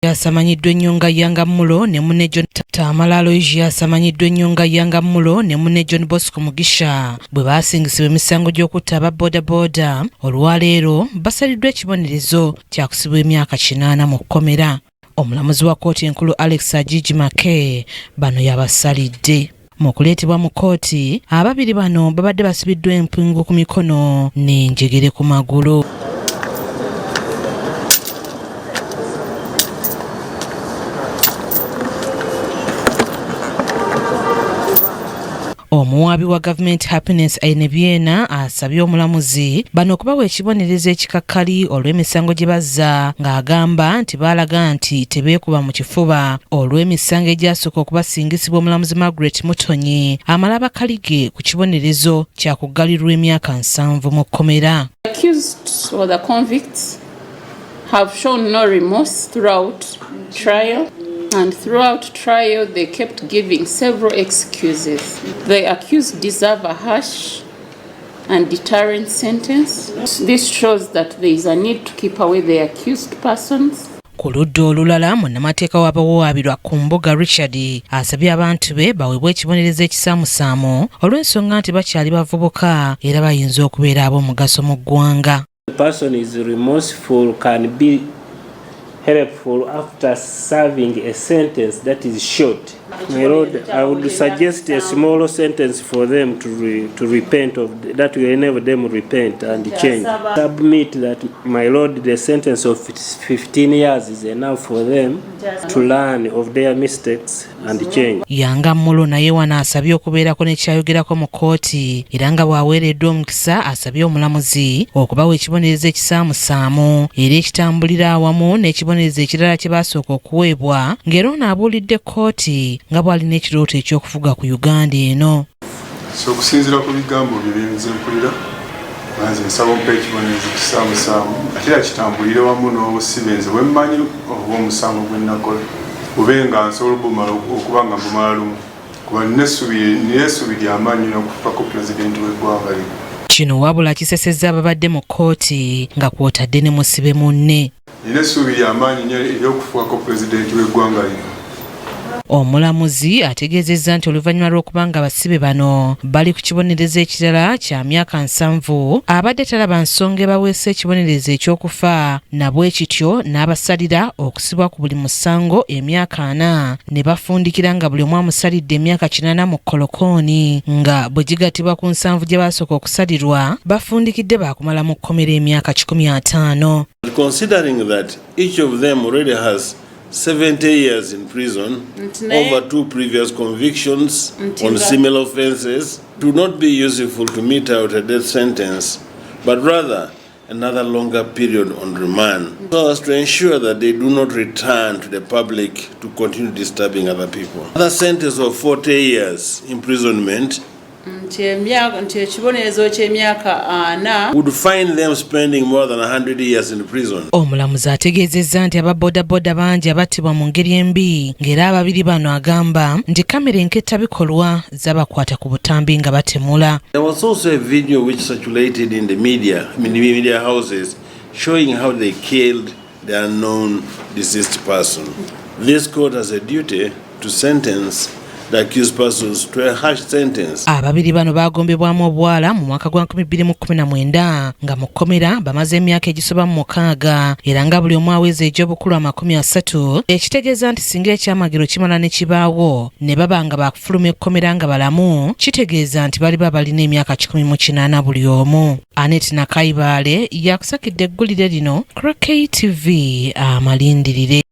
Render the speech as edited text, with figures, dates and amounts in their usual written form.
Yasamanyiddwa ennyo nga Yanga Mulo ne munne John Tamala yasamanyiddwa ennyo nga Yanga Mulo ne munne John Bosco Mugisha bwe baasingisibwa emisango gy'okutta aba bodaboda. Olwaleero basaliddwa ekibonerezo kya kusibwa emyaka 8 mu kkomera. Omulamuzi wa kkooti enkulu Alex Ajiji Make bano yabasalidde. Mu kuleetebwa mu kkooti, ababiri bano babadde basibiddwa empingu ku mikono n'enjegere ku magulu. Omuwaabi wa Government Happiness Ainebyena asabye omulamuzi bano okubawa ekibonerezo ekikakkali olw'emisango gye bazza, ng'agamba nti baalaga nti tebeekuba mu kifuba olw'emisango egyasooka okubasingisibwa omulamuzi Margaret Mutonyi amala abakalige ku kibonerezo kya kuggalirwa emyaka 7 mu kkomera. Accused or the convicts have shown no remorse throughout trial. And throughout trial, they kept giving several excuses. The accused deserve a harsh and deterrent sentence. This shows that there is a need to keep away the accused persons. Ku ludda olulala, munnamateeka w'abawawaabirwa ku Mbuga Richard asabye abantu be baweebwe ekibonerezo ekisaamusaamu olw'ensonga nti bakyali bavubuka era bayinza okubeera ab'omugaso mu ggwanga. The person is remorseful can be helpful after serving a sentence that is short. My Lord, I would suggest a smaller sentence for them to repent of that will enable them repent and change. Submit that, my Lord, the sentence of 15 years is enough for them to learn of their mistakes and change. Yanga Mulo naye wano asabye okubeerako n'ekyayogerako mu kkooti era nga bw'aweereddwa omukisa asabye omulamuzi okubawa ekibonerezo ekisaamusaamu era ekitambulira awamu n'ekibonerezo ekirala kye baasooka okuweebwa, ng'era ono abuulidde kkooti nga bw'alina ekirooto eky'okufuga ku Uganda eno. So okusinziira ku bigambo bye byenze mpulira, nanze nsaba ompa ekibonerezo ekisaamusaamu ate era kitambulire wamu n'obusibenze bwe mmanyi oba omusango gwe nakola ube nga nsobola okuba nga mbumala lumu kuba neessuubi ly'amaanyi n'okufaako pulezidenti w'eggwanga lino. Kino wabula kisesezza ababadde mu kkooti nga kw'otadde ne musibe munne. Nina essuubi ly'amaanyi nnyo ery'okufaako pulezidenti w'eggwanga lino. Omulamuzi ategeezezza nti oluvannyuma lw'okuba nga abasibe bano bali ku kibonerezo ekirala kya myaka 7 abadde talaba nsonga ebaweesa ekibonerezo eky'okufa, nabwe kityo n'abasalira okusibwa ku buli musango emyaka 4 ne bafundikira nga buli omu amusalidde emyaka 8 mu kolokooni, nga bwe gigattibwa ku 7 gye baasooka okusalirwa bafundikidde baakumala mu kkomera emyaka 15. Considering that each of them already has 70 years in prison over 2 previous convictions on similar offences, do not be useful to mete out a death sentence, but rather another longer period on remand, so as to ensure that they do not return to the public to continue disturbing other people. Another sentence of 40 years imprisonment would find them spending more than 100 years in prison. Omulamuzi ategeezezza nti ababodaboda bangi abattibwa mu ngeri embi, ng'era ababiri bano agamba nti kamera enketta bikolwa zabakwata ku butambi nga batemula. There was also a video which circulated in the media houses showing how they killed the unknown deceased person. This court has a duty to sentence the accused persons to a harsh sentence. Ababiri bano bagombebwamu obwala mu mwaka gwa 2019 nga mu kkomera bamaze emyaka egisoba mu 6 era nga buli omu aweza egy'obukulu 30, ekitegeeza nti singa ekyamagiro kimala ne kibaawo ne baba nga bakufuluma ekkomera nga balamu, kitegeeza nti bali balina emyaka 18 buli omu. Annette Nakaibaale yakusakidde eggulire lino ku KTV Amalindirire.